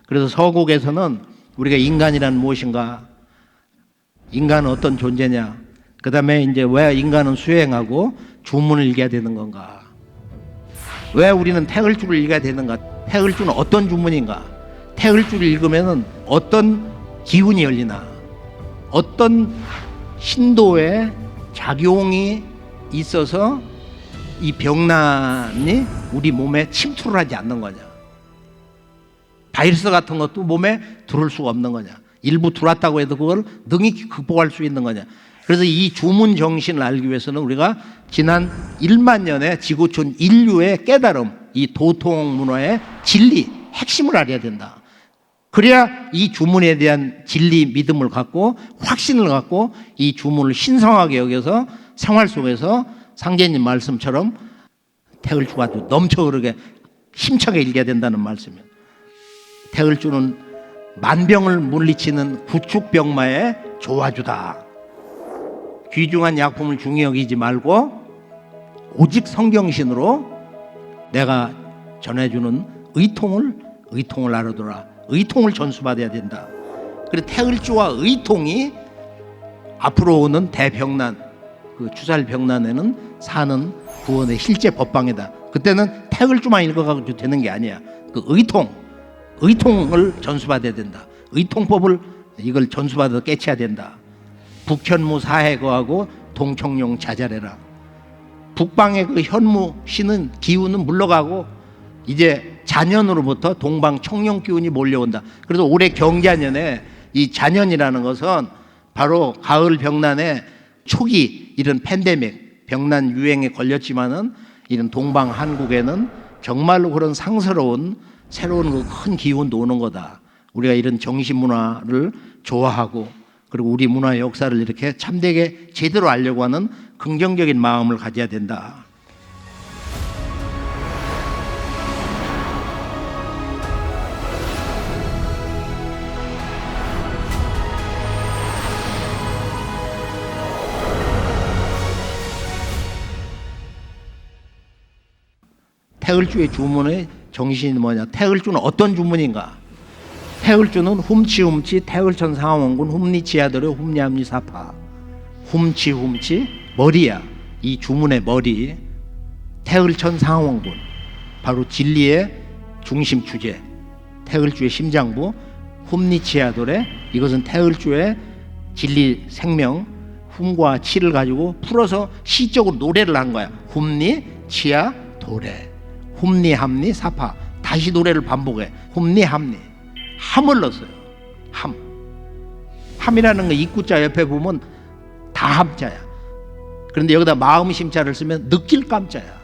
그래서 서국에서는 우리가 인간이란 무엇인가, 인간은 어떤 존재냐, 그 다음에 이제 왜 인간은 수행하고 주문을 읽어야 되는 건가, 왜 우리는 태을주를 읽어야 되는가, 태을주는 어떤 주문인가, 태을주를 읽으면은 어떤 기운이 열리나, 어떤 신도의 작용이 있어서 이 병난이 우리 몸에 침투를 하지 않는 거냐, 바이러스 같은 것도 몸에 들어올 수가 없는 거냐, 일부 들어왔다고 해도 그걸 능히 극복할 수 있는 거냐. 그래서 이 주문 정신을 알기 위해서는 우리가 지난 1만 년의 지구촌 인류의 깨달음, 이 도통 문화의 진리, 핵심을 알아야 된다. 그래야 이 주문에 대한 진리 믿음을 갖고 확신을 갖고 이 주문을 신성하게 여겨서 생활 속에서 상제님 말씀처럼 태을주가 넘쳐 흐르게 힘차게 읽어야 된다는 말씀이에요. 태을주는 만병을 물리치는 구축병마의 조화주다. 귀중한 약품을 중히 여기지 말고 오직 성경신으로 내가 전해주는 의통을 알아두라. 의통을 전수받아야 된다. 그래서 태을주와 의통이 앞으로 오는 대병난, 그 추살병난에는 사는 구원의 실제 법방이다. 그때는 태을주만 읽어가지고 되는 게 아니야. 그 의통을 전수받아야 된다. 의통법을 이걸 전수받아서 깨쳐야 된다. 북현무 사해거하고 동청룡 자잘해라. 북방의 그 현무 신은 기운은 물러가고 이제 잔연으로부터 동방 청룡 기운이 몰려온다. 그래서 올해 경자년에 이 잔연이라는 것은 바로 가을 병난의 초기 이런 팬데믹, 병난 유행에 걸렸지만은 이런 동방 한국에는 정말로 그런 상스러운 새로운 그 큰 기운도 오는 거다. 우리가 이런 정신 문화를 좋아하고 그리고 우리 문화의 역사를 이렇게 참되게 제대로 알려고 하는 긍정적인 마음을 가져야 된다. 태을주의 주문의 정신이 뭐냐? 태을주는 어떤 주문인가? 태을주는 훔치 태을천 상하원군 훔리치야도려 훔리함리 사파. 훔치 머리야. 이 주문의 머리. 태을천 상하원군, 바로 진리의 중심 주제, 태을주의 심장부. 훔리치야도래, 이것은 태을주의 진리 생명 훔과 치를 가지고 풀어서 시적으로 노래를 한 거야. 훔리치야 도래, 훔리함리 사파. 다시 노래를 반복해. 훔리함리, 함을 넣었어요. 함이라는 거 입구자 옆에 보면 다 함자야. 그런데 여기다 마음 심자를 쓰면 느낄 감자야.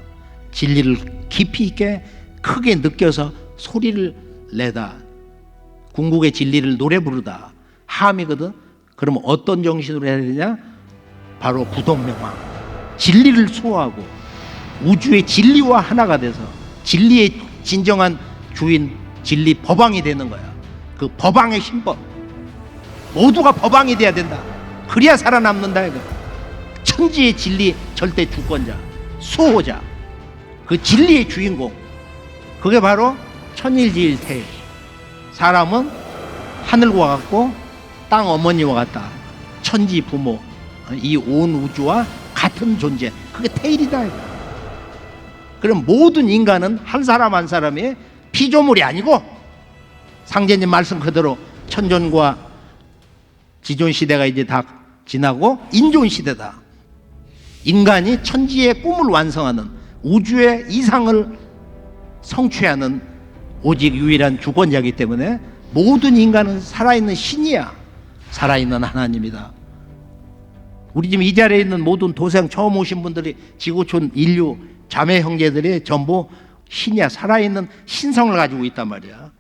진리를 깊이 있게 크게 느껴서 소리를 내다, 궁극의 진리를 노래 부르다, 함이거든. 그러면 어떤 정신으로 해야 되냐? 바로 부동명왕, 진리를 수호하고 우주의 진리와 하나가 돼서 진리의 진정한 주인, 진리 법왕이 되는 거야. 그 법왕의 신법, 모두가 법왕이 돼야 된다. 그래야 살아남는다. 이거 천지의 진리 절대 주권자, 수호자, 그 진리의 주인공, 그게 바로 천일지일태일. 사람은 하늘과 같고 땅 어머니와 같다. 천지 부모, 이 온 우주와 같은 존재, 그게 태일이다. 이거. 그럼 모든 인간은 한 사람 한 사람이 피조물이 아니고 상제님 말씀 그대로 천존과 지존 시대가 이제 다 지나고 인존 시대다. 인간이 천지의 꿈을 완성하는, 우주의 이상을 성취하는 오직 유일한 주권자이기 때문에 모든 인간은 살아있는 신이야. 살아있는 하나님이다. 우리 지금 이 자리에 있는 모든 도생 처음 오신 분들이, 지구촌 인류 자매 형제들이 전부 신이야. 살아있는 신성을 가지고 있단 말이야.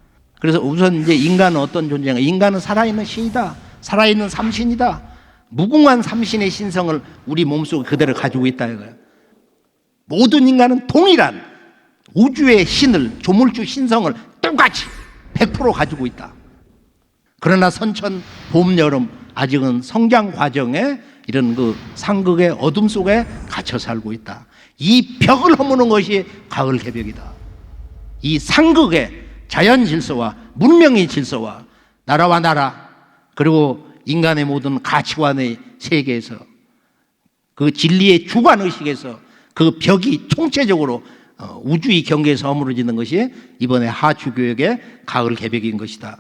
그래서 우선 이제 인간은 어떤 존재인가? 인간은 살아있는 신이다. 살아있는 삼신이다. 무궁한 삼신의 신성을 우리 몸속에 그대로 가지고 있다 이거야. 모든 인간은 동일한 우주의 신을, 조물주 신성을 똑같이 100% 가지고 있다. 그러나 선천, 봄, 여름 아직은 성장 과정에 이런 그 상극의 어둠 속에 갇혀 살고 있다. 이 벽을 허무는 것이 가을 개벽이다. 이 상극의 자연 질서와 문명의 질서와 나라와 나라 그리고 인간의 모든 가치관의 세계에서 그 진리의 주관의식에서 그 벽이 총체적으로 우주의 경계에서 허물어지는 것이 이번에 하주교역의 가을 개벽인 것이다.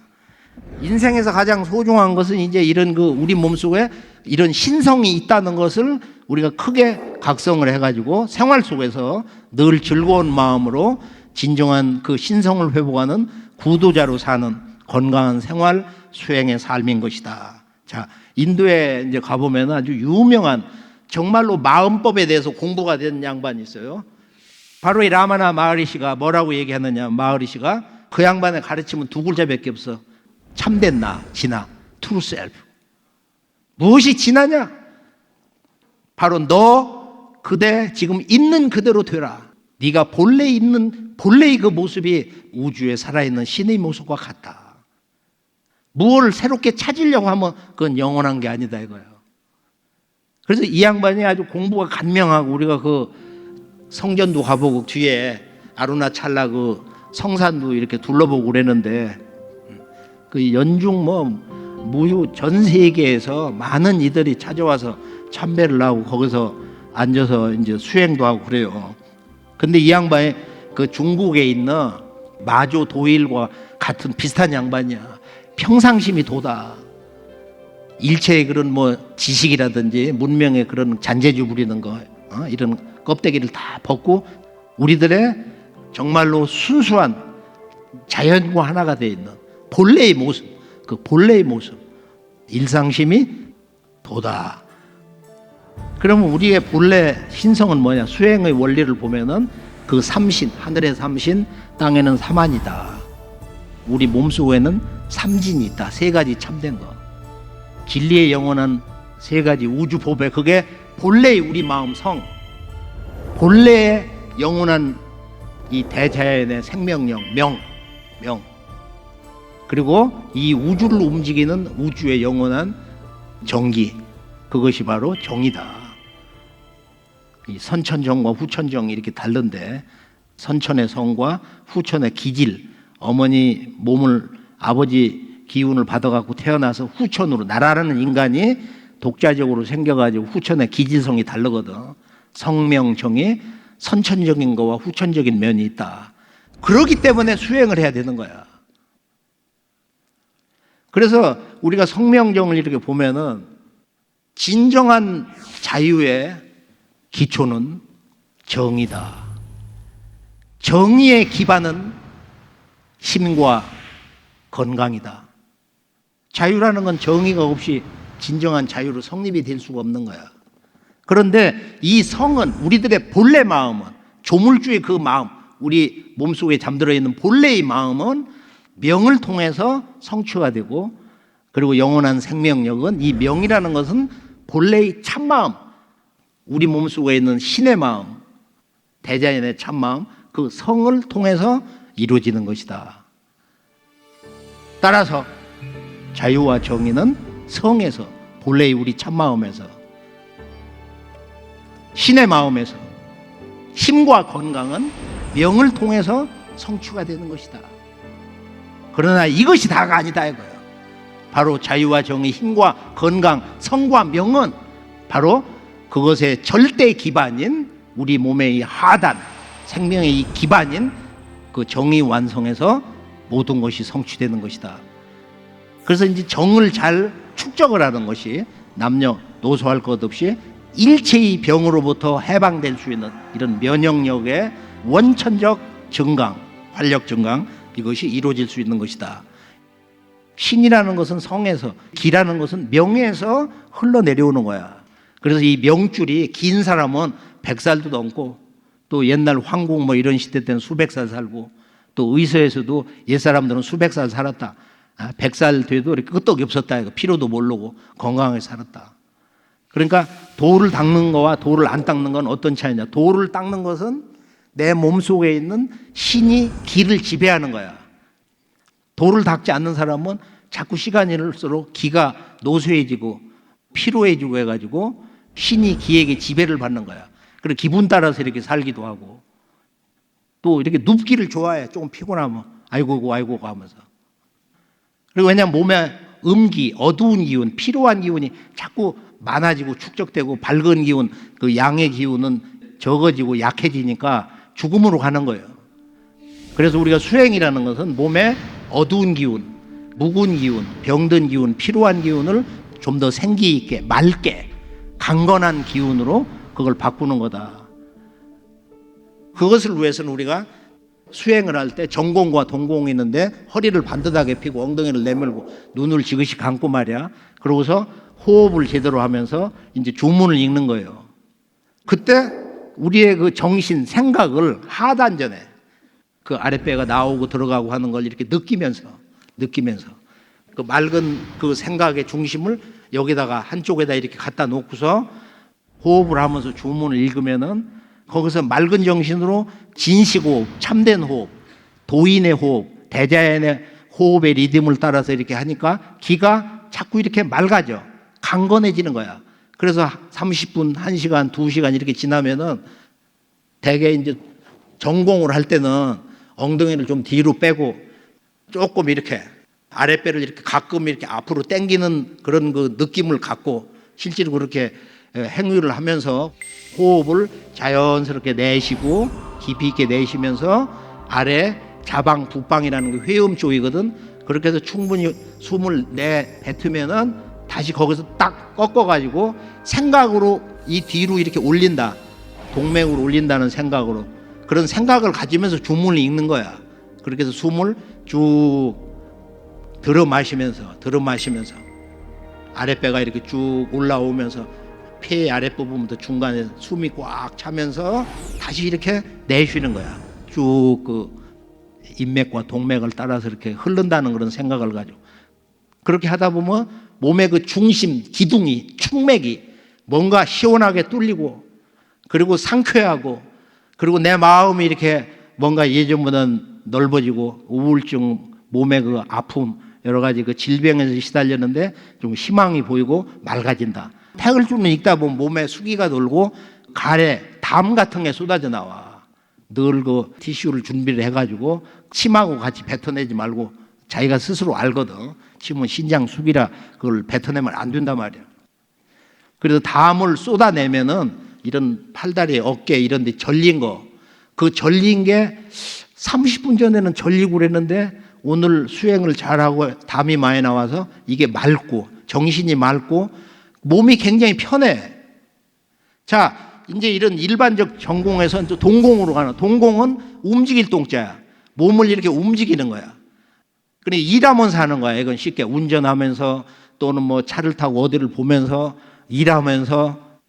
인생에서 가장 소중한 것은 이제 이런 그 우리 몸속에 이런 신성이 있다는 것을 우리가 크게 각성을 해가지고 생활 속에서 늘 즐거운 마음으로 진정한 그 신성을 회복하는 구도자로 사는 건강한 생활 수행의 삶인 것이다. 자, 인도에 이제 가보면 아주 유명한 정말로 마음법에 대해서 공부가 된 양반이 있어요. 바로 이 라마나 마하리시가 뭐라고 얘기하느냐. 마하리시가 그 양반의 가르침은 두 글자밖에 없어. 참된 나, 진화, true self. 무엇이 진화냐? 바로 너 그대 지금 있는 그대로 되라. 네가 본래 있는 본래의 그 모습이 우주에 살아있는 신의 모습과 같다. 무엇을 새롭게 찾으려고 하면 그건 영원한 게 아니다 이거예요. 그래서 이 양반이 아주 공부가 간명하고 우리가 그 성전도 가보고 뒤에 아루나찰라 그 성산도 이렇게 둘러보고 그랬는데 그 연중 뭐 무휴 전 세계에서 많은 이들이 찾아와서 참배를 하고 거기서 앉아서 이제 수행도 하고 그래요. 근데 이 양반이 그 중국에 있는 마조 도일과 같은 비슷한 양반이야. 평상심이 도다. 일체의 그런 뭐 지식이라든지 문명의 그런 잔재주 부리는 거 이런 껍데기를 다 벗고 우리들의 정말로 순수한 자연과 하나가 되어 있는 본래의 모습, 그 본래의 모습, 일상심이 도다. 그러면 우리의 본래 신성은 뭐냐? 수행의 원리를 보면은 그 삼신, 하늘의 삼신, 땅에는 삼안이다. 우리 몸속에는 삼진이 있다. 세 가지 참된 거. 진리의 영원한 세 가지 우주 보배, 그게 본래의 우리 마음 성, 본래의 영원한 이 대자연의 생명력 명, 그리고 이 우주를 움직이는 우주의 영원한 정기, 그것이 바로 정이다. 이 선천정과 후천정이 이렇게 다른데 선천의 성과 후천의 기질, 어머니 몸을 아버지 기운을 받아갖고 태어나서 후천으로 날아가는 인간이 독자적으로 생겨가지고 후천의 기질성이 다르거든. 성명정이 선천적인 거와 후천적인 면이 있다. 그렇기 때문에 수행을 해야 되는 거야. 그래서 우리가 성명정을 이렇게 보면은 진정한 자유의 기초는 정의다. 정의의 기반은 힘과 건강이다. 자유라는 건 정의가 없이 진정한 자유로 성립이 될 수가 없는 거야. 그런데 이 성은 우리들의 본래 마음은 조물주의 그 마음, 우리 몸속에 잠들어 있는 본래의 마음은 명을 통해서 성취가 되고 그리고 영원한 생명력은 이 명이라는 것은 본래의 참마음, 우리 몸속에 있는 신의 마음, 대자연의 참마음, 그 성을 통해서 이루어지는 것이다. 따라서 자유와 정의는 성에서, 본래의 우리 참마음에서, 신의 마음에서, 힘과 건강은 명을 통해서 성취가 되는 것이다. 그러나 이것이 다가 아니다 이거예요. 바로 자유와 정의, 힘과 건강, 성과 명은 바로 그것의 절대 기반인 우리 몸의 이 하단, 생명의 이 기반인 그 정의 완성에서 모든 것이 성취되는 것이다. 그래서 이제 정을 잘 축적을 하는 것이 남녀 노소할 것 없이 일체의 병으로부터 해방될 수 있는 이런 면역력의 원천적 증강, 활력 증강, 이것이 이루어질 수 있는 것이다. 신이라는 것은 성에서, 기라는 것은 명에서 흘러내려오는 거야. 그래서 이 명줄이 긴 사람은 100살도 넘고 또 옛날 황궁 뭐 이런 시대 때는 수백 살 살고 또 의서에서도 옛사람들은 수백 살 살았다. 100살 돼도 이렇게 끄떡이 없었다. 피로도 모르고 건강하게 살았다. 그러니까 돌을 닦는 거와 돌을 안 닦는 건 어떤 차이냐. 돌을 닦는 것은 내 몸속에 있는 신이 기를 지배하는 거야. 돌을 닦지 않는 사람은 자꾸 시간이 흘러서 기가 노쇠해지고 피로해지고 해가지고 신이 기에게 지배를 받는 거야. 그리고 기분 따라서 이렇게 살기도 하고 또 이렇게 눕기를 좋아해. 조금 피곤하면 아이고 아이고 하면서. 그리고 왜냐하면 몸에 음기, 어두운 기운, 피로한 기운이 자꾸 많아지고 축적되고 밝은 기운, 그 양의 기운은 적어지고 약해지니까 죽음으로 가는 거예요. 그래서 우리가 수행이라는 것은 몸에 어두운 기운, 묵은 기운, 병든 기운, 피로한 기운을 좀 더 생기 있게, 맑게, 강건한 기운으로 그걸 바꾸는 거다. 그것을 위해서는 우리가 수행을 할 때 정공과 동공이 있는데 허리를 반듯하게 펴고 엉덩이를 내밀고 눈을 지그시 감고 말이야. 그러고서 호흡을 제대로 하면서 이제 주문을 읽는 거예요. 그때 우리의 그 정신, 생각을 하단전에 그 아랫배가 나오고 들어가고 하는 걸 이렇게 느끼면서 그 맑은 그 생각의 중심을 여기다가 한쪽에다 이렇게 갖다 놓고서 호흡을 하면서 주문을 읽으면은 거기서 맑은 정신으로 진시호흡, 참된 호흡, 도인의 호흡, 대자연의 호흡의 리듬을 따라서 이렇게 하니까 기가 자꾸 이렇게 맑아져. 강건해지는 거야. 그래서 30분, 1시간, 2시간 이렇게 지나면은 대개 이제 전공을 할 때는 엉덩이를 좀 뒤로 빼고 조금 이렇게 아랫배를 이렇게 가끔 이렇게 앞으로 당기는 그런 그 느낌을 갖고 실제로 그렇게 행위를 하면서 호흡을 자연스럽게 내쉬고 깊이 있게 내쉬면서 아래 자방, 부방이라는 게 회음 쪽이거든. 그렇게 해서 충분히 숨을 내뱉으면은 다시 거기서 딱 꺾어가지고 생각으로 이 뒤로 이렇게 올린다. 동맥으로 올린다는 생각으로. 그런 생각을 가지면서 주문을 읽는 거야. 그렇게 해서 숨을 쭉 들어 마시면서 아랫배가 이렇게 쭉 올라오면서 폐 아랫부분부터 중간에 숨이 꽉 차면서 다시 이렇게 내쉬는 거야. 쭉 그 인맥과 동맥을 따라서 이렇게 흐른다는 그런 생각을 가지고 그렇게 하다 보면 몸의 그 중심, 기둥이, 축맥이 뭔가 시원하게 뚫리고 그리고 상쾌하고 그리고 내 마음이 이렇게 뭔가 예전보다는 넓어지고 우울증, 몸의 그 아픔 여러 가지 그 질병에서 시달렸는데 좀 희망이 보이고 맑아진다. 책을 좀 읽다 보면 몸에 수기가 돌고 가래, 담 같은 게 쏟아져 나와. 늘 그 티슈를 준비를 해가지고 침하고 같이 뱉어내지 말고 자기가 스스로 알거든. 침은 신장 수기라 그걸 뱉어내면 안 된단 말이야. 그래서 담을 쏟아내면은 이런 팔다리, 어깨 이런 데 절린 거, 그 절린 게 30분 전에는 절리고 그랬는데 오늘 수행을 잘하고 담이 많이 나와서 이게 맑고 정신이 맑고 몸이 굉장히 편해. 자, 이제 이런 일반적 전공에서 동공으로 가는, 동공은 움직일 동자야. 몸을 이렇게 움직이는 거야. 그러니까 일하면서 하는 거야. 이건 쉽게 운전하면서 또는 뭐 차를 타고 어디를 보면서 일하면서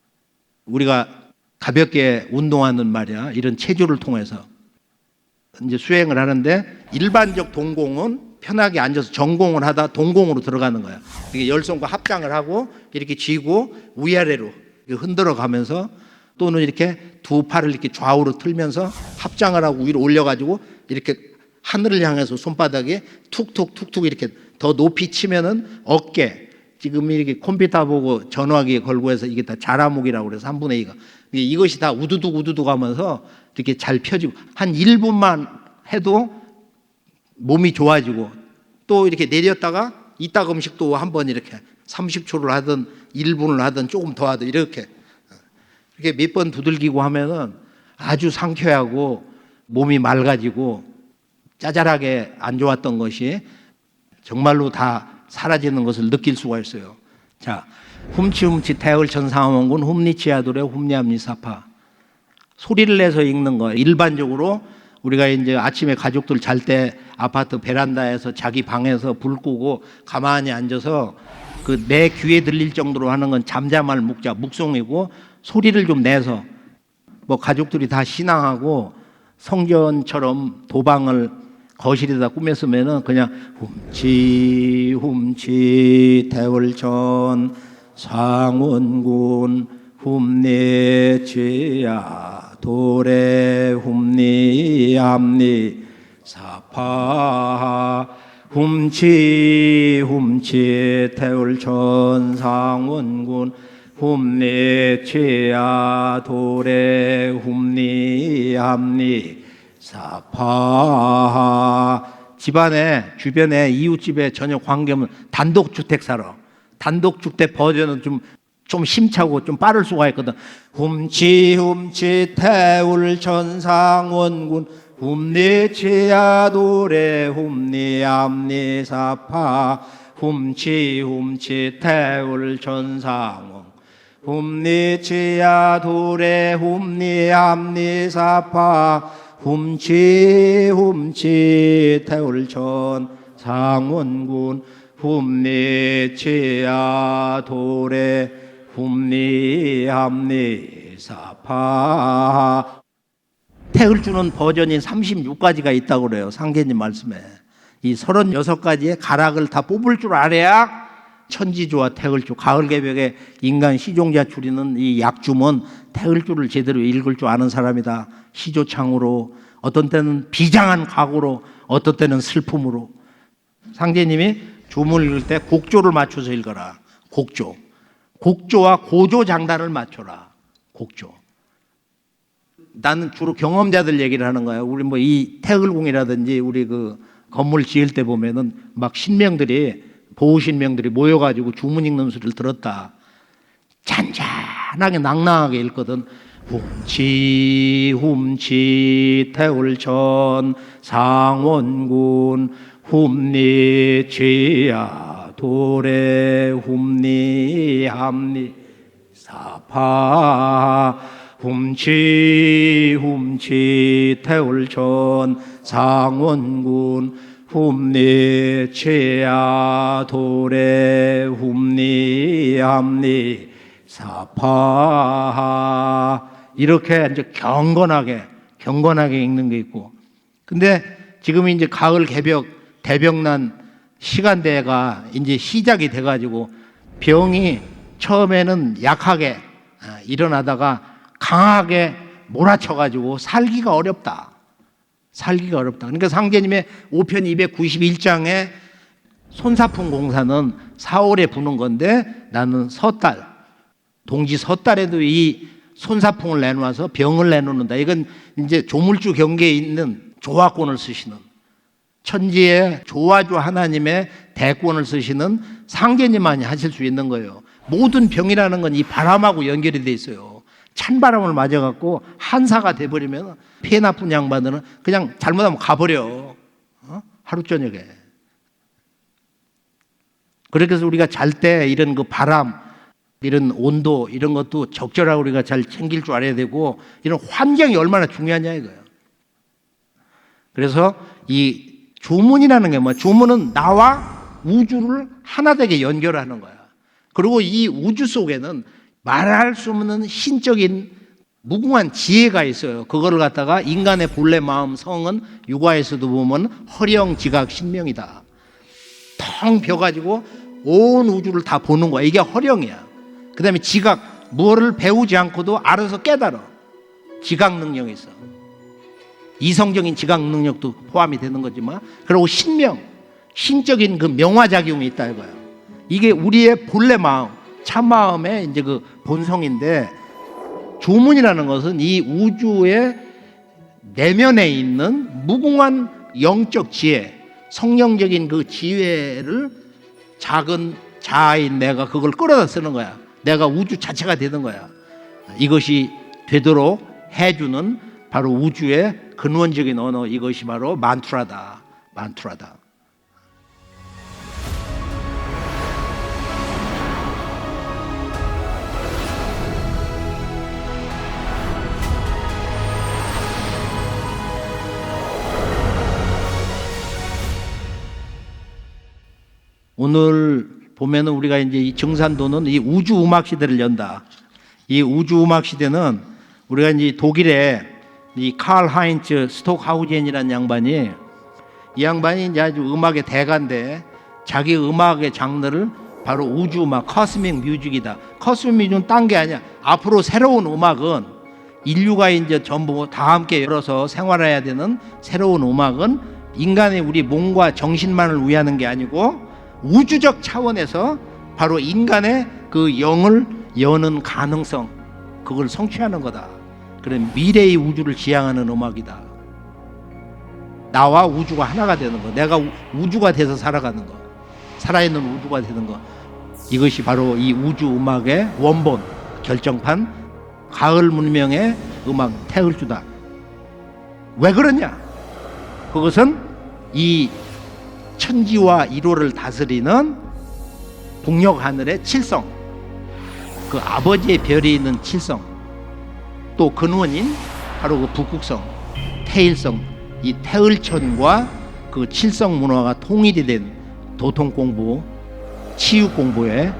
우리가 가볍게 운동하는 말이야. 이런 체조를 통해서 이제 수행을 하는데 일반적 동공은 편하게 앉아서 전공을 하다 동공으로 들어가는 거야. 이게 열 손과 합장을 하고 이렇게 쥐고 위아래로 흔들어 가면서 또는 이렇게 두 팔을 이렇게 좌우로 틀면서 합장을 하고 위로 올려가지고 이렇게 하늘을 향해서 손바닥에 툭툭툭툭 이렇게 더 높이 치면은 어깨 지금 이렇게 컴퓨터 보고 전화기에 걸고 해서 이게 다 자라목이라고 그래서 3분의 2가 이것이 다 우두둑 하면서 이렇게 잘 펴지고 한 1분만 해도 몸이 좋아지고 또 이렇게 내렸다가 이따 음식 또 한번 이렇게 30초를 하든 1분을 하든 조금 더 하든 이렇게 몇 번 두들기고 하면은 아주 상쾌하고 몸이 맑아지고 짜잘하게 안 좋았던 것이 정말로 다 사라지는 것을 느낄 수가 있어요. 자, 훔치훔치 태을천상원군 훔니치야도래 훔냐미사파 소리를 내서 읽는 거. 일반적으로 우리가 이제 아침에 가족들 잘 때 아파트 베란다에서 자기 방에서 불 끄고 가만히 앉아서 그 내 귀에 들릴 정도로 하는 건 잠잠할 묵자, 묵송이고 소리를 좀 내서 뭐 가족들이 다 신앙하고 성전처럼 도방을 거실에다 꾸몄으면은 그냥 훔치 태월천 상원군 훔내치야 도래 훔니암니 사파 훔치 태월천 상원군 훔내치야 도래 훔니암니 사파 집안에 주변에 이웃집에 전혀 관계없는 단독주택 살아. 단독주택 버전은 좀 심차고 좀 빠를 수가 있거든. 훔치 태울 천상원군 훔리치야도래 훔리암리사파 훔치 태울 천상원 훔리치야도래 훔리암리사파 훔치 태울 천상원군 훔리치야도래 훔리암리사파. 택을 주는 버전이 36가지가 있다고 그래요. 상계님 말씀에. 이 36가지의 가락을 다 뽑을 줄 알아야 천지조와 택을주, 가을개벽에 인간 시종자 추리는 이 약주문 택을주를 제대로 읽을 줄 아는 사람이다. 시조창으로, 어떤 때는 비장한 각오로, 어떤 때는 슬픔으로. 상제님이 주문 읽을 때 곡조를 맞춰서 읽어라. 곡조와 고조장단을 맞춰라. 곡조. 나는 주로 경험자들 얘기를 하는 거야. 우리 뭐 이 태글궁이라든지 우리 그 건물 지을 때 보면은 막 보호신명들이 모여가지고 주문 읽는 소리를 들었다. 잔잔하게 낭낭하게 읽거든. 훔치 태울천 상원군 훔리치야 도래 훔리함리 사파 훔치 태울천 상원군 훔리치야 도래 훔리함리 사파. 이렇게 이제 경건하게 읽는 게 있고. 근데 지금 이제 가을 개벽 대벽난 시간대가 이제 시작이 돼가지고 병이 처음에는 약하게 일어나다가 강하게 몰아쳐가지고 살기가 어렵다. 그러니까 상제님의 5편 291장에 손사풍 공사는 4월에 부는 건데 나는 섣달, 동지 섣달에도 이 손사풍을 내놓아서 병을 내놓는다. 이건 이제 조물주 경계에 있는 조화권을 쓰시는, 천지의 조화주 하나님의 대권을 쓰시는 상제님만이 하실 수 있는 거예요. 모든 병이라는 건 이 바람하고 연결이 돼 있어요. 찬바람을 맞아갖고 한사가 돼버리면 피 나쁜 양반들은 그냥 잘못하면 가버려. 하루 저녁에. 그렇게 해서 우리가 잘 때 이런 그 바람, 이런 온도, 이런 것도 적절하게 우리가 잘 챙길 줄 알아야 되고, 이런 환경이 얼마나 중요하냐 이거예요. 그래서 이 주문이라는 게 주문은 나와 우주를 하나 되게 연결하는 거야. 그리고 이 우주 속에는 말할 수 없는 신적인 무궁한 지혜가 있어요. 그거를 갖다가 인간의 본래 마음 성은 육아에서도 보면 허령 지각 신명이다. 텅 벼가지고 온 우주를 다 보는 거야. 이게 허령이야. 그 다음에 지각, 뭐를 배우지 않고도 알아서 깨달아. 지각 능력이 있어. 이성적인 지각 능력도 포함이 되는 거지만, 그리고 신명, 신적인 그 명화작용이 있다 이거야. 이게 우리의 본래 마음, 참마음의 이제 그 본성인데, 조문이라는 것은 이 우주의 내면에 있는 무궁한 영적 지혜, 성령적인 그 지혜를 작은 자아인 내가 그걸 끌어다 쓰는 거야. 내가 우주 자체가 되는 거야. 이것이 되도록 해주는 바로 우주의 근원적인 언어, 이것이 바로 만투라다. 오늘 보면은 우리가 이제 이 정산도는 이 우주 음악 시대를 연다. 이 우주 음악 시대는 우리가 이제 독일의 이 칼 하인츠 스톡하우젠이라는 양반이, 이 양반이 이제 아주 음악의 대가인데, 자기 음악의 장르를 바로 우주 음악, 코스믹 뮤직이다. 코스믹 뮤직은 딴 게 아니야. 앞으로 새로운 음악은 인류가 이제 전부 다 함께 열어서 생활해야 되는 새로운 음악은 인간의 우리 몸과 정신만을 위하는 게 아니고 우주적 차원에서 바로 인간의 그 영을 여는 가능성, 그걸 성취하는 거다. 그런 미래의 우주를 지향하는 음악이다. 나와 우주가 하나가 되는 거, 내가 우주가 돼서 살아가는 거, 살아있는 우주가 되는 거, 이것이 바로 이 우주 음악의 원본, 결정판, 가을 문명의 음악 태을주다. 왜 그러냐? 그것은 이 천지와 일호를 다스리는 북녘 하늘의 칠성, 그 아버지의 별이 있는 칠성, 또 근원인 바로 그 북극성, 태일성, 이 태을천과 그 칠성 문화가 통일이 된 도통 공부, 치유 공부의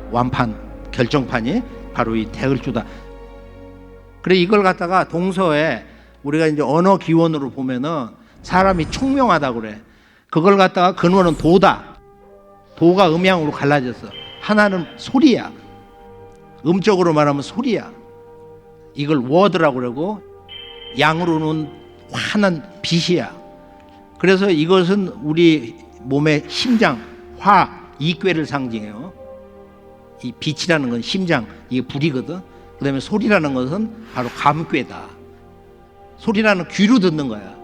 완판, 결정판이 바로 이 태을주다. 그래 이걸 갖다가 동서에 우리가 이제 언어 기원으로 보면은 사람이 총명하다 그래. 그걸 갖다가 근원은 도다. 도가 음양으로 갈라졌어. 하나는 소리야. 음적으로 말하면 소리야. 이걸 워드라고 그러고, 양으로는 환한 빛이야. 그래서 이것은 우리 몸의 심장, 화, 이꾀를 상징해요. 이 빛이라는 건 심장, 이게 불이거든. 그 다음에 소리라는 것은 바로 감꾀다. 소리라는 귀로 듣는 거야.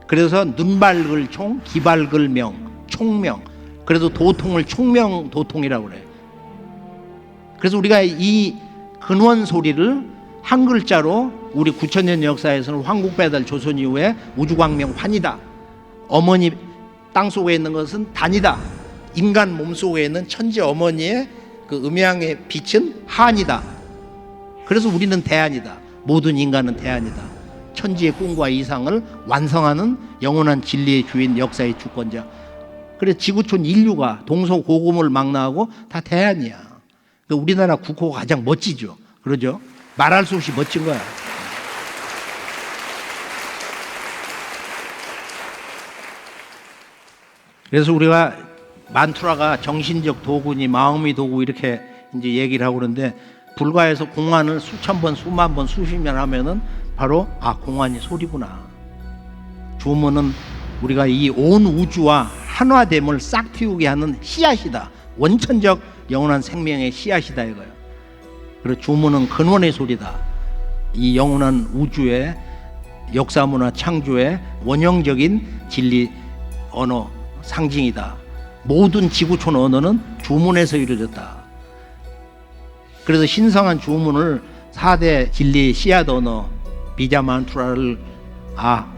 그래서 눈 밝을 총, 귀 밝을 명, 총명. 그래서 도통을 총명 도통이라고 그래. 그래서 우리가 이 근원 소리를 한 글자로 우리 9,000년 역사에서는 황국배달 조선 이후에 우주광명 환이다. 어머니 땅속에 있는 것은 단이다. 인간 몸속에 있는 천지 어머니의 그 음양의 빛은 한이다. 그래서 우리는 대안이다. 모든 인간은 대안이다. 천지의 꿈과 이상을 완성하는 영원한 진리의 주인, 역사의 주권자. 그래서 지구촌 인류가 동서고금을 망라하고 다 대안이야. 그러니까 우리나라 국호가 가장 멋지죠. 그러죠? 말할 수 없이 멋진 거야. 그래서 우리가 만투라가 정신적 도구니 마음의 도구 이렇게 이제 얘기를 하고 그러는데, 불가에서 공안을 수천 번, 수만 번, 수십 년 하면은 바로 공안이 소리구나. 주문은 우리가 이 온 우주와 한화됨을 싹 틔우게 하는 씨앗이다. 원천적 영원한 생명의 씨앗이다 이거예요. 그리고 주문은 근원의 소리다. 이 영원한 우주의 역사 문화 창조의 원형적인 진리 언어 상징이다. 모든 지구촌 언어는 주문에서 이루어졌다. 그래서 신성한 주문을 4대 진리 씨앗 언어 비자만투라를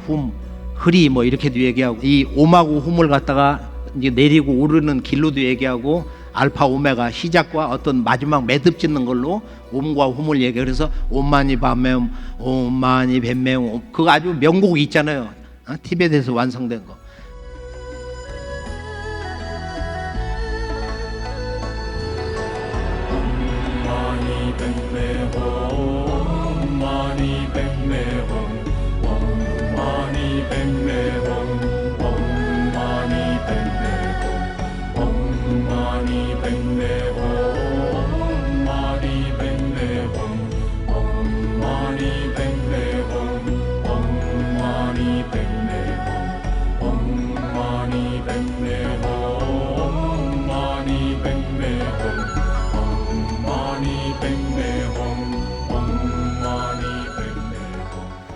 훔, 흐리 뭐 이렇게도 얘기하고, 이 옴하고 훔을 갖다가 이제 내리고 오르는 길로도 얘기하고, 알파 오메가 시작과 어떤 마지막 매듭 짓는 걸로 옴과 훔을 얘기해. 그래서 옴마니 밤매움, 옴마니 뱀매움, 그거 아주 명곡이 있잖아요. 티벳에서 완성된 거.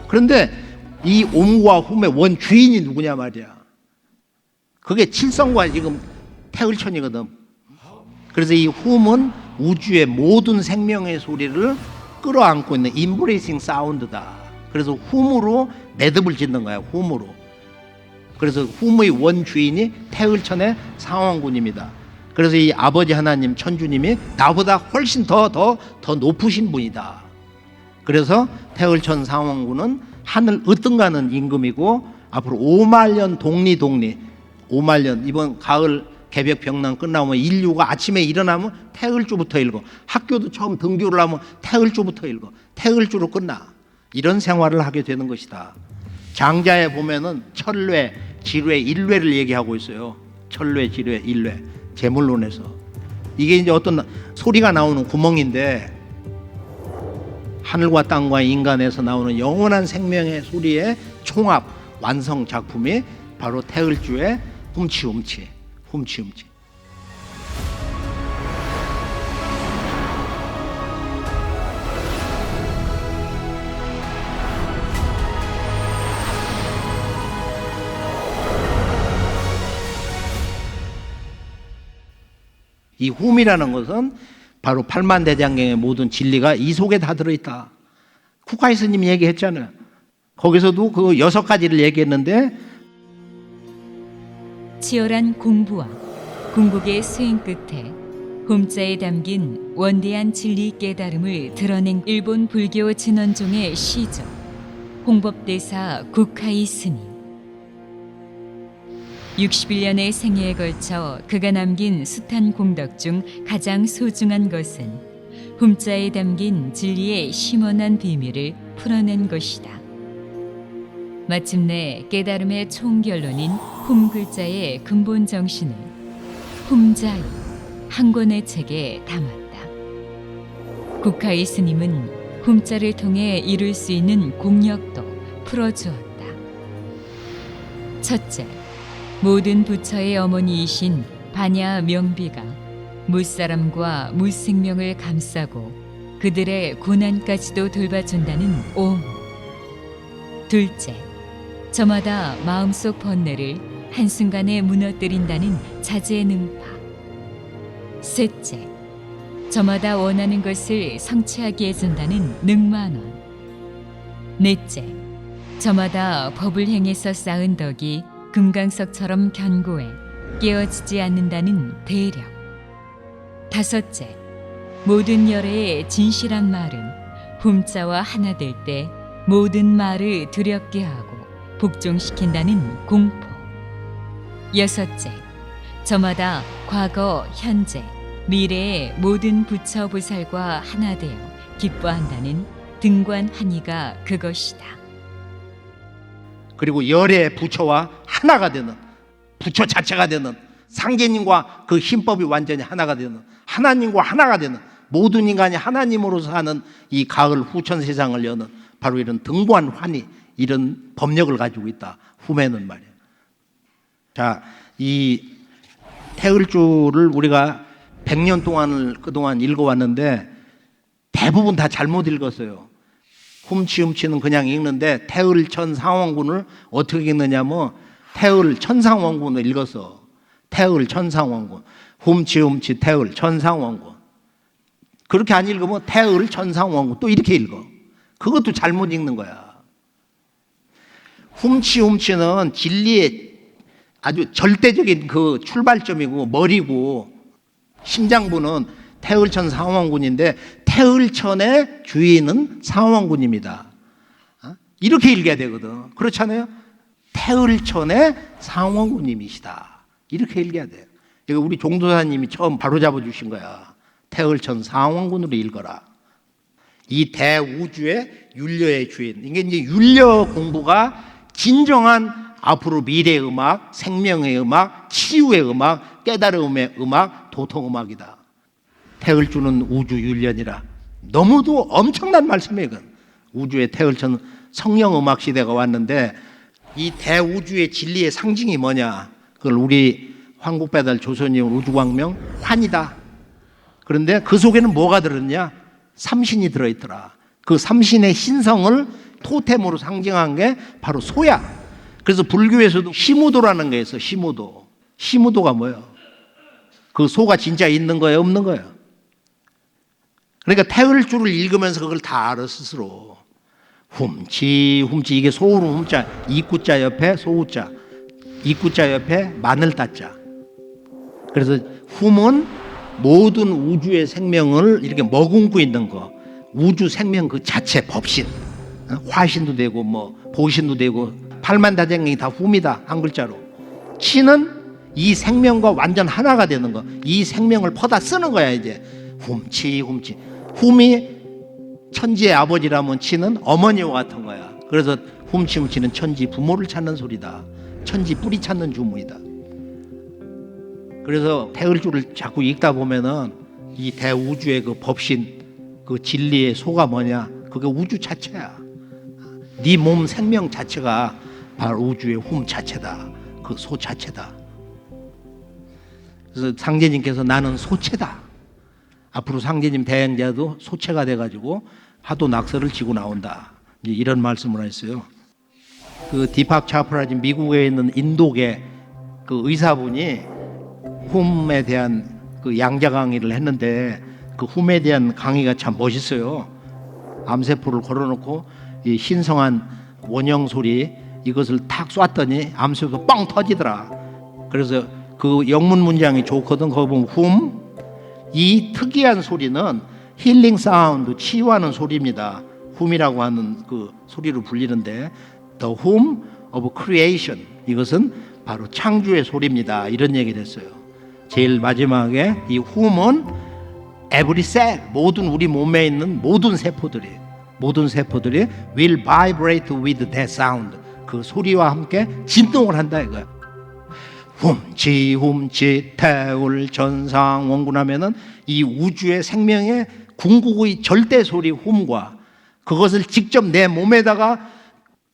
그런데 이 옴과 훔의 원 주인이 누구냐 말이야. 그게 칠성과 지금 태을천이거든. 그래서 이 훔은 우주의 모든 생명의 소리를 끌어안고 있는 인브레이싱 사운드다. 그래서 훔으로 매듭을 짓는 거야. 훔으로. 그래서 훔의 원 주인이 태을천의 상왕군입니다. 그래서 이 아버지 하나님 천주님이 나보다 훨씬 더 높으신 분이다. 그래서 태을천 상왕군은 하늘 으뜸가는 임금이고, 앞으로 5만 년 독리 5만 년, 이번 가을 개벽 병난 끝나면 인류가 아침에 일어나면 태을주부터 읽어. 학교도 처음 등교를 하면 태을주부터 읽어. 태을주로 끝나. 이런 생활을 하게 되는 것이다. 장자에 보면은 철뇌, 지뢰, 일뇌를 얘기하고 있어요. 철뇌, 지뢰, 일뇌. 제물론에서. 이게 이제 어떤 소리가 나오는 구멍인데, 하늘과 땅과 인간에서 나오는 영원한 생명의 소리의 총합, 완성 작품이 바로 태을주의 훔치. 이 훔이라는 것은 바로 팔만대장경의 모든 진리가 이 속에 다 들어있다. 쿠카이 스님이 얘기했잖아요. 거기서도 그 6가지를 얘기했는데, 치열한 공부와 궁극의 수행 끝에 홈자에 담긴 원대한 진리 깨달음을 드러낸 일본 불교 진원종의 시조 홍법대사 구카이 스님. 61년의 생애에 걸쳐 그가 남긴 숱한 공덕 중 가장 소중한 것은 홈자에 담긴 진리의 심원한 비밀을 풀어낸 것이다. 마침내 깨달음의 총결론인 홈 글자의 근본 정신을 홈자이 한 권의 책에 담았다. 구카이 스님은 홈자를 통해 이룰 수 있는 공력도 풀어주었다. 첫째, 모든 부처의 어머니이신 반야 명비가 무사람과 무생명을 감싸고 그들의 고난까지도 돌봐준다는 옴. 둘째, 저마다 마음속 번뇌를 한순간에 무너뜨린다는 자제의 능파. 셋째, 저마다 원하는 것을 성취하게 해준다는 능만원. 넷째, 저마다 법을 행해서 쌓은 덕이 금강석처럼 견고해 깨어지지 않는다는 대력. 다섯째, 모든 열애의 진실한 말은 훔자와 하나 될 때 모든 말을 두렵게 하고 복종시킨다는 공포. 여섯째, 저마다 과거, 현재, 미래의 모든 부처 보살과 하나 되어 기뻐한다는 등관한의가 그것이다. 그리고 열의 부처와 하나가 되는, 부처 자체가 되는, 상제님과 그 힘법이 완전히 하나가 되는, 하나님과 하나가 되는, 모든 인간이 하나님으로서 사는 이 가을 후천 세상을 여는 바로 이런 등관환희, 이런 법력을 가지고 있다. 훔에는 말이에요. 자, 이 태을주를 우리가 100년 동안을 그동안 읽어왔는데 대부분 다 잘못 읽었어요. 훔치는 그냥 읽는데 태을천 상원군을 어떻게 읽느냐면 태을천상원군을 읽었어. 태을천상원군. 훔치 태을천상원군. 그렇게 안 읽으면 태을천상원군 또 이렇게 읽어. 그것도 잘못 읽는 거야. 훔치는 진리의 아주 절대적인 그 출발점이고 머리고, 심장부는 태을천 상원군인데 태을천의 주인은 상원군입니다. 이렇게 읽어야 되거든. 그렇잖아요. 태을천의 상원군님이시다. 이렇게 읽어야 돼요. 이거 우리 종도사님이 처음 바로잡아 주신 거야. 태을천 상원군으로 읽어라. 이 대우주의 율려의 주인. 이게 이제 율려 공부가 진정한 앞으로 미래의 음악, 생명의 음악, 치유의 음악, 깨달음의 음악, 도통음악이다. 태을주는 우주율련이라. 너무도 엄청난 말씀이에요. 우주의 태을천 성령음악 시대가 왔는데 이 대우주의 진리의 상징이 뭐냐? 그걸 우리 황국배달 조선이용 우주광명 환이다. 그런데 그 속에는 뭐가 들었냐? 삼신이 들어있더라. 그 삼신의 신성을 토템으로 상징한 게 바로 소야. 그래서 불교에서도 시무도라는 게 있어. 시무도. 시무도가 뭐예요? 그 소가 진짜 있는 거예요, 없는 거예요? 그러니까 태을주를 읽으면서 그걸 다 알아 스스로. 훔치 이게 소우로 훔자. 이구자 옆에 소우자, 이구자 옆에 마늘 따자. 그래서 훔은 모든 우주의 생명을 이렇게 머금고 있는 거. 우주 생명 그 자체 법신. 화신도 되고 뭐 보신도 되고 팔만다장경이 다 훔이다. 한 글자로. 치는 이 생명과 완전 하나가 되는 거. 이 생명을 퍼다 쓰는 거야 이제. 훔치. 훔이 천지의 아버지라면 치는 어머니와 같은 거야. 그래서 훔치는 천지 부모를 찾는 소리다. 천지 뿌리 찾는 주문이다. 그래서 태을주를 자꾸 읽다 보면은 이 대우주의 그 법신, 그 진리의 소가 뭐냐? 그게 우주 자체야. 네 몸 생명 자체가 바로 우주의 훔 자체다. 그 소 자체다. 그래서 상제님께서 나는 소체다. 앞으로 상제님 대행자도 소체가 돼가지고 하도 낙서를 지고 나온다. 이런 말씀을 했어요. 그 디팍 차프라지 미국에 있는 인도계 그 의사분이 훔에 대한 그 그 양자 강의를 했는데 그 훔에 대한 강의가 참 멋있어요. 암세포를 걸어놓고 이 신성한 원형 소리 이것을 탁 쐈더니 암세포가 뻥 터지더라. 그래서 그 영문 문장이 좋거든. 거기 보면 훔, 이 특이한 소리는 힐링 사운드, 치유하는 소리입니다. 훔이라고 하는 그 소리로 불리는데 The Hum of Creation, 이것은 바로 창조의 소리입니다. 이런 얘기를 했어요. 제일 마지막에 이 Hum은 every cell, 모든 우리 몸에 있는 모든 세포들이 will vibrate with that sound, 그 소리와 함께 진동을 한다 이거야. 훔치 훔치 태울 전상 원군하면은 이 우주의 생명의 궁극의 절대 소리 훔과 그것을 직접 내 몸에다가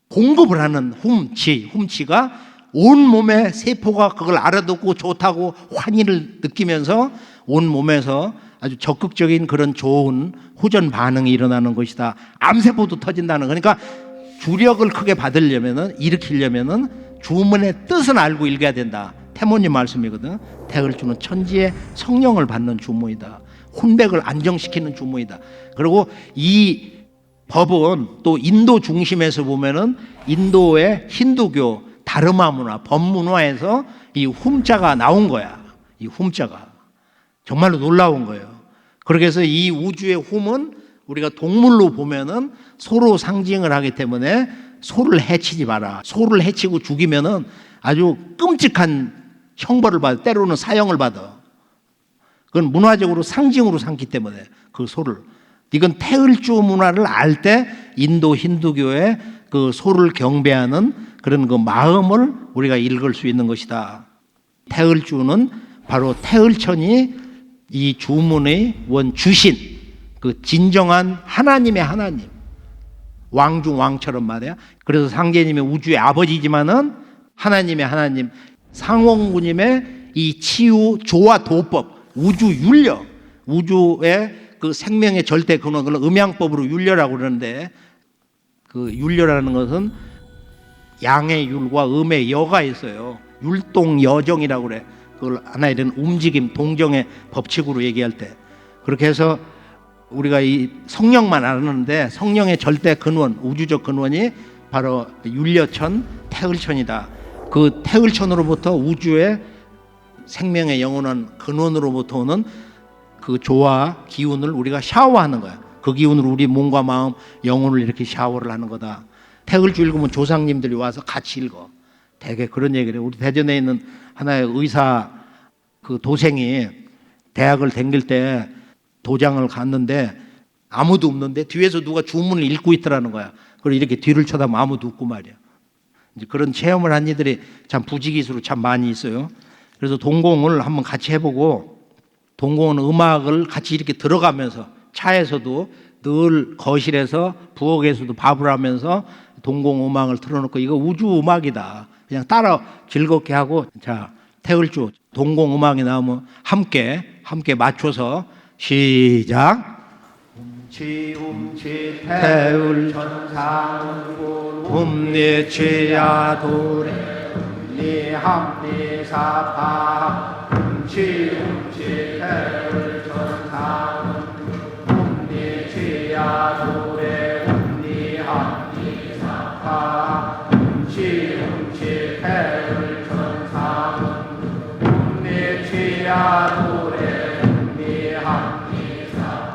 공급을 하는 훔치가 온 몸의 세포가 그걸 알아듣고 좋다고 환희를 느끼면서 온 몸에서 아주 적극적인 그런 좋은 후전 반응이 일어나는 것이다. 암세포도 터진다는 거니까 주력을 크게 받으려면은 일으키려면은 주문의 뜻은 알고 읽어야 된다. 태모님 말씀이거든. 택을 주는 천지의 성령을 받는 주문이다. 혼백을 안정시키는 주문이다. 그리고 이 법은 또 인도 중심에서 보면은 인도의 힌두교 다르마 문화, 법문화에서 이 훔자가 나온 거야. 이 훔자가 정말로 놀라운 거예요. 그렇게 해서 이 우주의 훔은 우리가 동물로 보면은 소로 상징을 하기 때문에 소를 해치지 마라. 소를 해치고 죽이면은 아주 끔찍한 형벌을 받아, 때로는 사형을 받아. 그건 문화적으로 상징으로 삼기 때문에 그 소를. 이건 태을주 문화를 알 때 인도 힌두교의 그 소를 경배하는 그런 그 마음을 우리가 읽을 수 있는 것이다. 태을주는 바로 태을천이 이 주문의 원 주신 그 진정한 하나님의 하나님, 왕중 왕처럼 말이야. 그래서 상제님이 우주의 아버지지만은 하나님의 하나님, 상원구님의 이 치유 조화 도법, 우주 율려, 우주의 그 생명의 절대 근원, 그걸 음양법으로 율려라고 그러는데 그 율려라는 것은 양의 율과 음의 여가 있어요. 율동여정이라고 그래. 그걸 하나의 이런 움직임, 동정의 법칙으로 얘기할 때 그렇게 해서 우리가 이 성령만 아는데 성령의 절대 근원, 우주적 근원이 바로 율려천, 태을천이다. 그 태을천으로부터 우주의 생명의 영원한 근원으로부터 오는 그 조화 기운을 우리가 샤워하는 거야. 그 기운으로 우리 몸과 마음, 영혼을 이렇게 샤워를 하는 거다. 태을주 읽으면 조상님들이 와서 같이 읽어. 되게 그런 얘기를 해요. 우리 대전에 있는 하나의 의사 그 도생이 대학을 다닐 때 도장을 갔는데 아무도 없는데 뒤에서 누가 주문을 읽고 있더라는 거야. 그리고 이렇게 뒤를 쳐다보면 아무도 없고 말이야. 이제 그런 체험을 한 이들이 참 부지기수로 참 많이 있어요. 그래서 동공을 한번 같이 해보고, 동공은 음악을 같이 이렇게 들어가면서 차에서도 늘 거실에서 부엌에서도 밥을 하면서 동공 음악을 틀어놓고 이거 우주 음악이다. 그냥 따라 즐겁게 하고, 자, 태을주 동공 음악이 나오면 함께 맞춰서 시작. 훔치 태을 천상군 훔리치야 도래 훔리 사파 훔치 태을 천상군 훔리치야 도래 훔리 사파 훔치 태을 천상군 훔리치야 도래 훔리 사파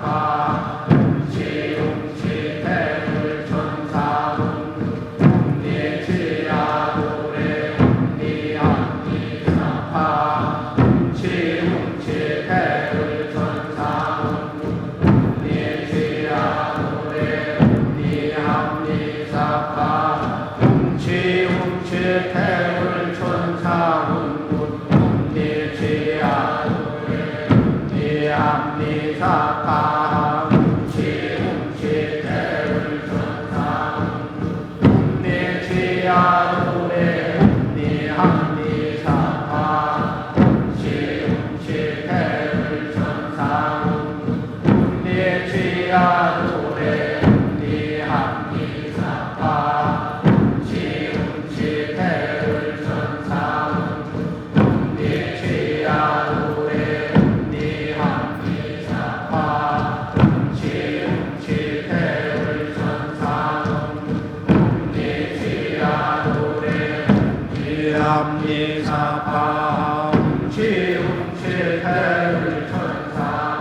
암미사파 웅치웅치태를 천사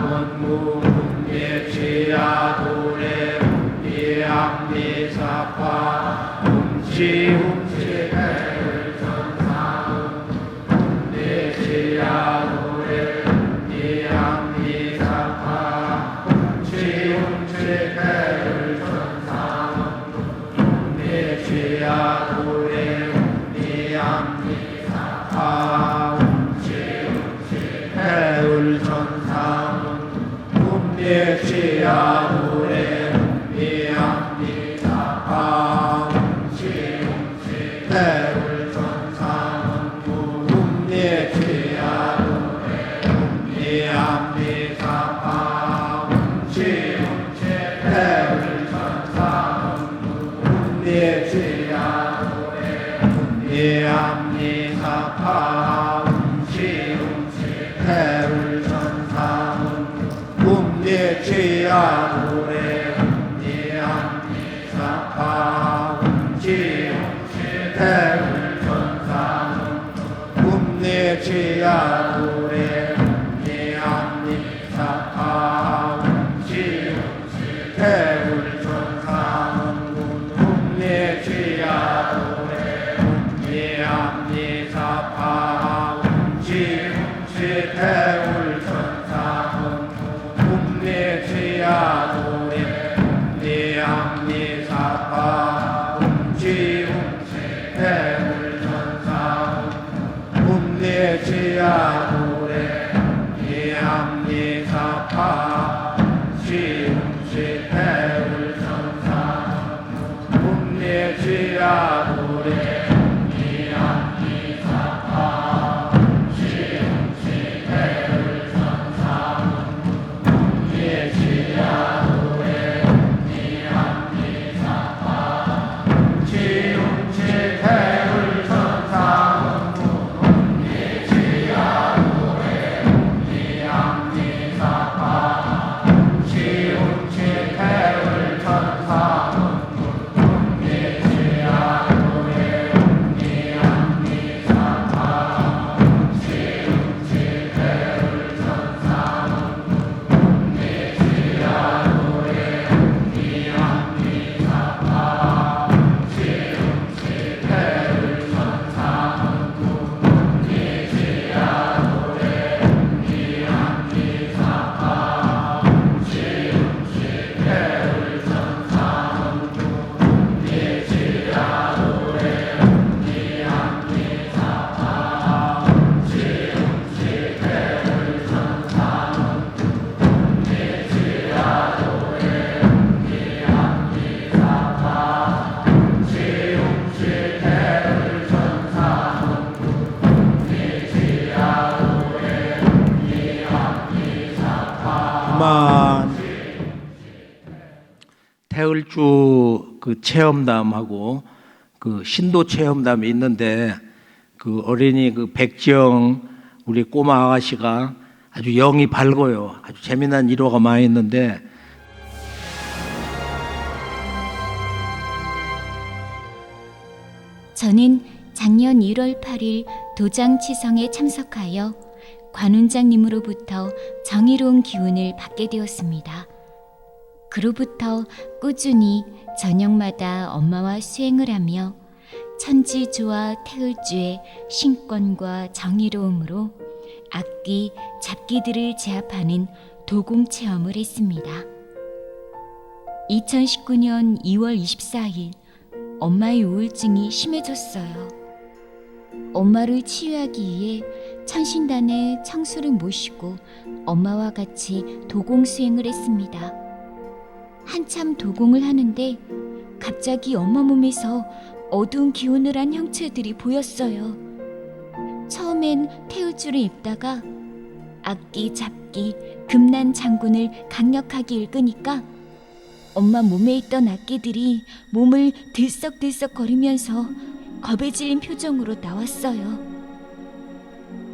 원무음예치야도래 암미사파 웅치웅치태를 천사 원무음예치야도래 암미사파 웅치웅치태를 천사 원무음예치야도래 암미사파 웅치웅치태를 천사 문예치야도래 미암미사파 웅치웅치태를 천사 문예치야도래 미암미사파 웅치웅치태를 천사 문예치야도래 미암미사파 웅치웅치태를 천사 문예치야도래 미암미사파 웅치웅치태를 천사 문예치야도래 미암미사파 웅치웅치태를 천사 문예치야도래 미암미사파 웅치웅치태를 천사 문예치야도래 미암미사파 웅치웅치태를 천사 문예치야도래 미암미사파 웅치웅치태를 천사 문예치야도래 태을주 그 체험담하고 그 신도 체험담이 있는데 그 어린이 그 백지영 우리 꼬마 아가씨가 아주 영이 밝고요. 아주 재미난 일화가 많이 있는데 저는 작년 1월 8일 도장치성에 참석하여 관훈장님으로부터 정의로운 기운을 받게 되었습니다. 그로부터 꾸준히 저녁마다 엄마와 수행을 하며 천지주와 태을주의 신권과 정의로움으로 악기, 잡기들을 제압하는 도공 체험을 했습니다. 2019년 2월 24일 엄마의 우울증이 심해졌어요. 엄마를 치유하기 위해 천신단의 청수를 모시고 엄마와 같이 도공 수행을 했습니다. 한참 도공을 하는데 갑자기 엄마 몸에서 어두운 기운을 한 형체들이 보였어요. 처음엔 태울줄을 입다가 악기, 잡기, 금난 장군을 강력하게 읽으니까 엄마 몸에 있던 악기들이 몸을 들썩들썩 거리면서 겁에 질린 표정으로 나왔어요.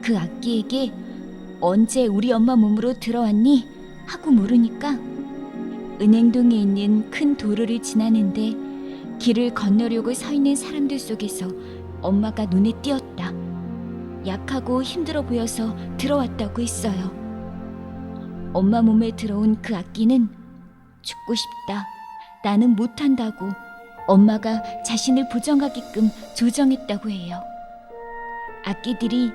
그 악기에게 언제 우리 엄마 몸으로 들어왔니? 하고 물으니까 은행동에 있는 큰 도로를 지나는데 길을 건너려고 서 있는 사람들 속에서 엄마가 눈에 띄었다. 약하고 힘들어 보여서 들어왔다고 했어요. 엄마 몸에 들어온 그 악기는 죽고 싶다, 나는 못한다고 엄마가 자신을 부정하게끔 조정했다고 해요. 악기들이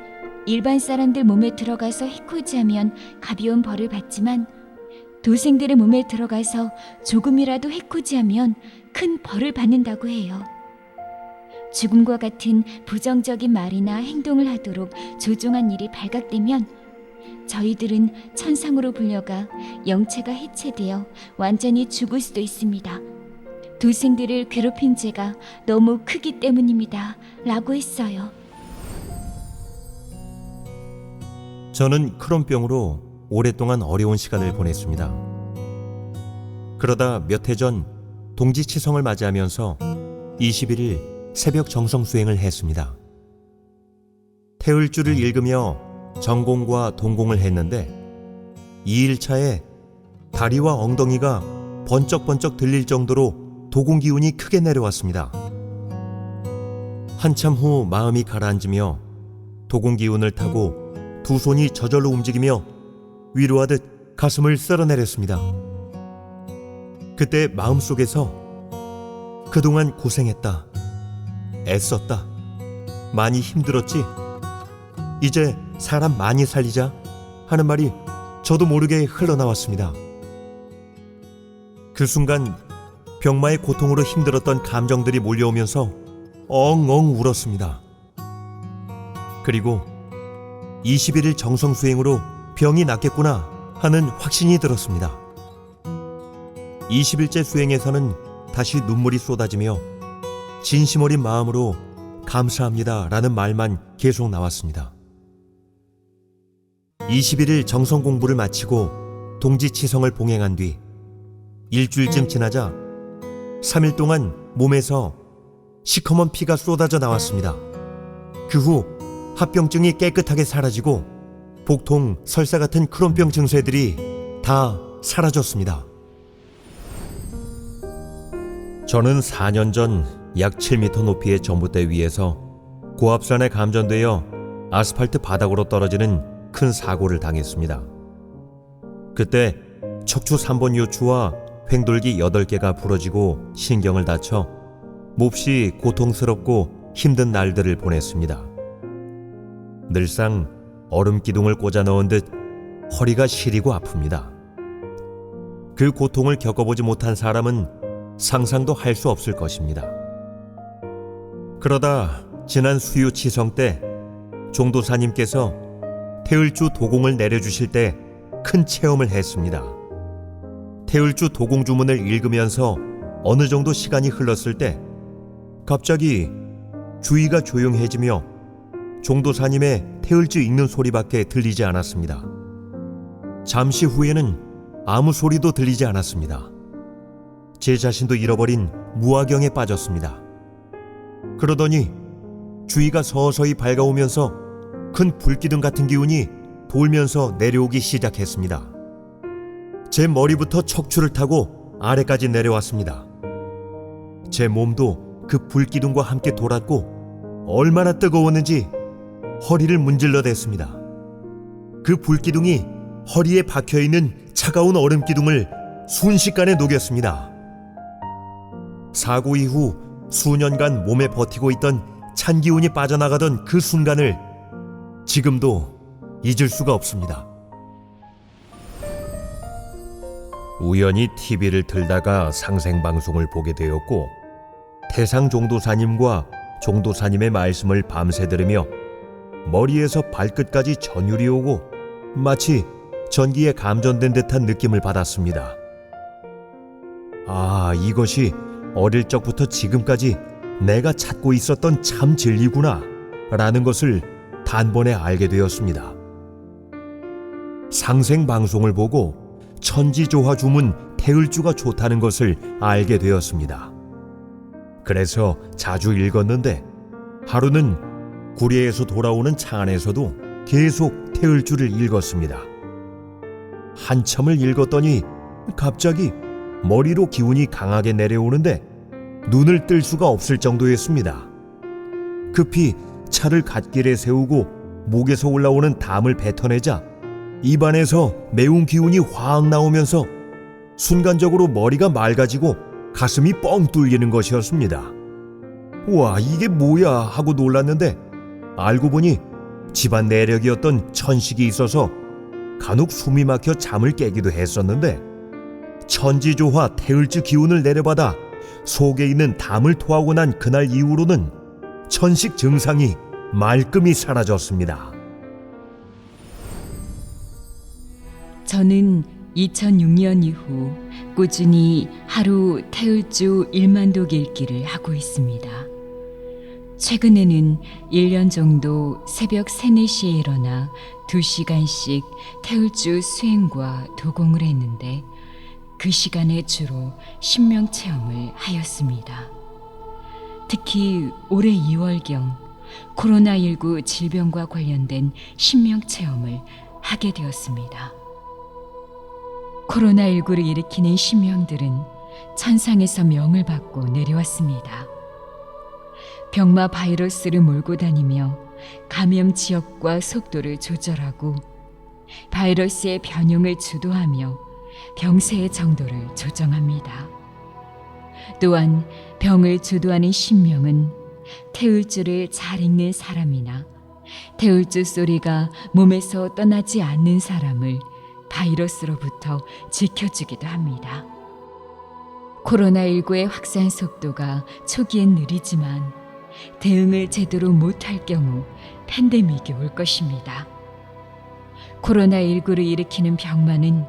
일반 사람들 몸에 들어가서 해코지하면 가벼운 벌을 받지만 도생들의 몸에 들어가서 조금이라도 해코지하면 큰 벌을 받는다고 해요. 죽음과 같은 부정적인 말이나 행동을 하도록 조종한 일이 발각되면 저희들은 천상으로 불려가 영체가 해체되어 완전히 죽을 수도 있습니다. 도생들을 괴롭힌 죄가 너무 크기 때문입니다. 라고 했어요. 저는 크론병으로 오랫동안 어려운 시간을 보냈습니다. 그러다 몇 해 전 동지치성을 맞이하면서 21일 새벽 정성 수행을 했습니다. 태을주를 읽으며 전공과 동공을 했는데 2일차에 다리와 엉덩이가 번쩍번쩍 들릴 정도로 도공 기운이 크게 내려왔습니다. 한참 후 마음이 가라앉으며 도공 기운을 타고 두 손이 저절로 움직이며 위로하듯 가슴을 쓸어내렸습니다. 그때 마음속에서 그동안 고생했다, 애썼다, 많이 힘들었지, 이제 사람 많이 살리자 하는 말이 저도 모르게 흘러나왔습니다. 그 순간 병마의 고통으로 힘들었던 감정들이 몰려오면서 엉엉 울었습니다. 그리고 21일 정성 수행으로 병이 낫겠구나 하는 확신이 들었습니다. 20일째 수행에서는 다시 눈물이 쏟아지며 진심 어린 마음으로 감사합니다 라는 말만 계속 나왔습니다. 21일 정성 공부를 마치고 동지치성을 봉행한 뒤 일주일쯤 지나자 3일 동안 몸에서 시커먼 피가 쏟아져 나왔습니다. 그 후 합병증이 깨끗하게 사라지고 복통, 설사 같은 크론병 증세들이 다 사라졌습니다. 저는 4년 전 약 7m 높이의 전봇대 위에서 고압산에 감전되어 아스팔트 바닥으로 떨어지는 큰 사고를 당했습니다. 그때 척추 3번 요추와 횡돌기 8개가 부러지고 신경을 다쳐 몹시 고통스럽고 힘든 날들을 보냈습니다. 늘상 얼음 기둥을 꽂아 넣은 듯 허리가 시리고 아픕니다. 그 고통을 겪어보지 못한 사람은 상상도 할 수 없을 것입니다. 그러다 지난 수유 치성 때 종도사님께서 태을주 도공을 내려주실 때 큰 체험을 했습니다. 태을주 도공 주문을 읽으면서 어느 정도 시간이 흘렀을 때 갑자기 주위가 조용해지며 종도사님의 태을주 읽는 소리밖에 들리지 않았습니다. 잠시 후에는 아무 소리도 들리지 않았습니다. 제 자신도 잃어버린 무아경에 빠졌습니다. 그러더니 주위가 서서히 밝아오면서 큰 불기둥 같은 기운이 돌면서 내려오기 시작했습니다. 제 머리부터 척추를 타고 아래까지 내려왔습니다. 제 몸도 그 불기둥과 함께 돌았고 얼마나 뜨거웠는지 허리를 문질러댔습니다. 그 불기둥이 허리에 박혀있는 차가운 얼음 기둥을 순식간에 녹였습니다. 사고 이후 수년간 몸에 버티고 있던 찬 기운이 빠져나가던 그 순간을 지금도 잊을 수가 없습니다. 우연히 TV를 틀다가 상생방송을 보게 되었고 태상 종도사님과 종도사님의 말씀을 밤새 들으며 머리에서 발끝까지 전율이 오고 마치 전기에 감전된 듯한 느낌을 받았습니다. 아, 이것이 어릴 적부터 지금까지 내가 찾고 있었던 참 진리구나 라는 것을 단번에 알게 되었습니다. 상생방송을 보고 천지조화 주문 태을주가 좋다는 것을 알게 되었습니다. 그래서 자주 읽었는데 하루는 구례에서 돌아오는 차 안에서도 계속 태을주를 읽었습니다. 한참을 읽었더니 갑자기 머리로 기운이 강하게 내려오는데 눈을 뜰 수가 없을 정도였습니다. 급히 차를 갓길에 세우고 목에서 올라오는 담을 뱉어내자 입안에서 매운 기운이 확 나오면서 순간적으로 머리가 맑아지고 가슴이 뻥 뚫리는 것이었습니다. 와, 이게 뭐야 하고 놀랐는데 알고 보니 집안 내력이었던 천식이 있어서 간혹 숨이 막혀 잠을 깨기도 했었는데 천지조화 태을주 기운을 내려받아 속에 있는 담을 토하고 난 그날 이후로는 천식 증상이 말끔히 사라졌습니다. 저는 2006년 이후 꾸준히 하루 태을주 1만독 읽기를 하고 있습니다. 최근에는 1년 정도 새벽 3, 4시에 일어나 2시간씩 태을주 수행과 도공을 했는데 그 시간에 주로 신명 체험을 하였습니다. 특히 올해 2월경 코로나19 질병과 관련된 신명 체험을 하게 되었습니다. 코로나19를 일으키는 신명들은 천상에서 명을 받고 내려왔습니다. 병마 바이러스를 몰고 다니며 감염 지역과 속도를 조절하고 바이러스의 변형을 주도하며 병세의 정도를 조정합니다. 또한 병을 주도하는 신명은 태을주를 잘 읽는 사람이나 태을주 소리가 몸에서 떠나지 않는 사람을 바이러스로부터 지켜주기도 합니다. 코로나19의 확산 속도가 초기엔 느리지만 대응을 제대로 못할 경우 팬데믹이 올 것입니다. 코로나19를 일으키는 병마는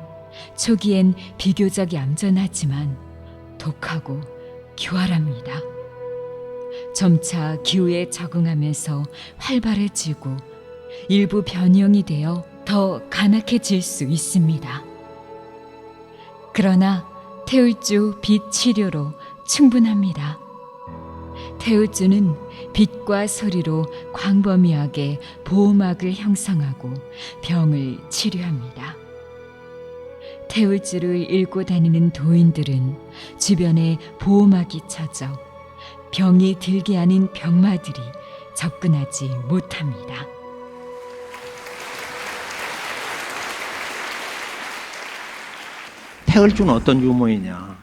초기엔 비교적 얌전하지만 독하고 교활합니다. 점차 기후에 적응하면서 활발해지고 일부 변형이 되어 더 간악해질 수 있습니다. 그러나 태을주 빛 치료로 충분합니다. 태을주는 빛과 소리로 광범위하게 보호막을 형성하고 병을 치료합니다. 태을주를 읽고 다니는 도인들은 주변에 보호막이 쳐져 병이 들게 하는 병마들이 접근하지 못합니다. 태을주는 어떤 주문이냐?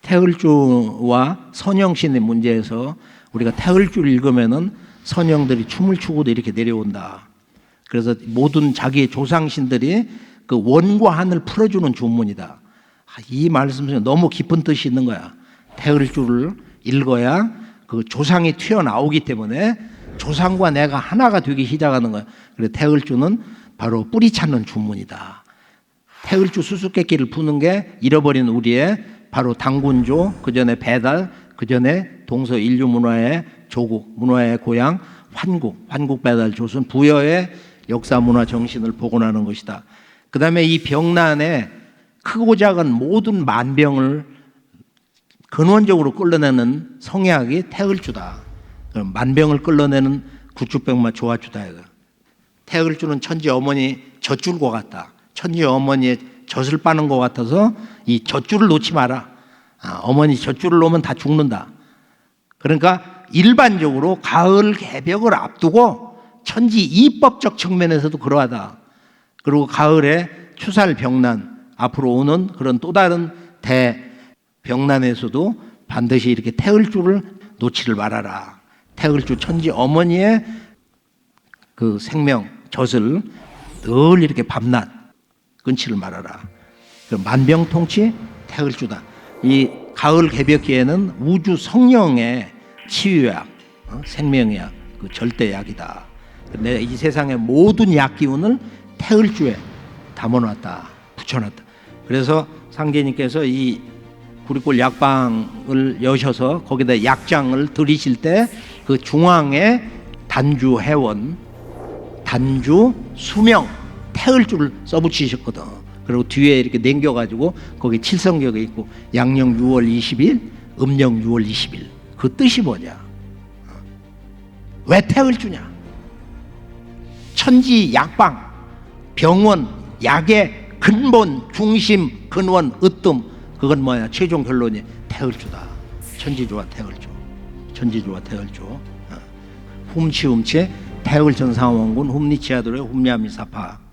태을주와 선영신의 문제에서 우리가 태을주를 읽으면은 선영들이 춤을 추고도 이렇게 내려온다. 그래서 모든 자기의 조상신들이 그 원과 한을 풀어주는 주문이다. 이 말씀에 너무 깊은 뜻이 있는 거야. 태을주를 읽어야 그 조상이 튀어나오기 때문에 조상과 내가 하나가 되기 시작하는 거야. 그래서 태을주는 바로 뿌리 찾는 주문이다. 태을주 수수께끼를 푸는 게 잃어버린 우리의 바로 당군조, 그 전에 배달, 그 전에 동서 인류 문화의 조국, 문화의 고향, 환국 배달 조선, 부여의 역사 문화 정신을 복원하는 것이다. 그 다음에 이 병난에 크고 작은 모든 만병을 근원적으로 끌어내는 성약이 태을주다. 만병을 끌어내는 구축병마 조화주다. 태을주는 천지 어머니 젖줄과 같다. 천지 어머니의 젖을 빠는 것 같아서 이 젖줄을 놓지 마라. 어머니 젖줄을 놓으면 다 죽는다. 그러니까 일반적으로 가을 개벽을 앞두고 천지 이법적 측면에서도 그러하다. 그리고 가을에 추살 병난, 앞으로 오는 그런 또 다른 대병난에서도 반드시 이렇게 태을주를 놓지를 말아라. 태을주 천지 어머니의 그 생명 젖을 늘 이렇게 밤낮 끊지를 말아라. 만병통치 태을주다. 이 가을 개벽기에는 우주 성령의 치유약, 생명약, 그 절대약이다. 내가 이 세상의 모든 약 기운을 태을주에 담아놨다, 붙여놨다. 그래서 상계님께서 이 구리골 약방을 여셔서 거기다 약장을 들이실 때 그 중앙에 단주 해원, 단주 수명, 태을주를 써붙이셨거든. 그리고 뒤에 이렇게 남겨가지고 거기 칠성격에 있고 양력 6월 20일, 음력 6월 20일. 그 뜻이 뭐냐? 왜 태을주냐? 천지 약방, 병원, 약의 근본, 중심, 근원, 으뜸. 그건 뭐야? 최종 결론이 태을주다. 천지조와 태을주. 천지조와 태을주. 훔치 태을 전상원군 훔리치아도의 훔리아미사파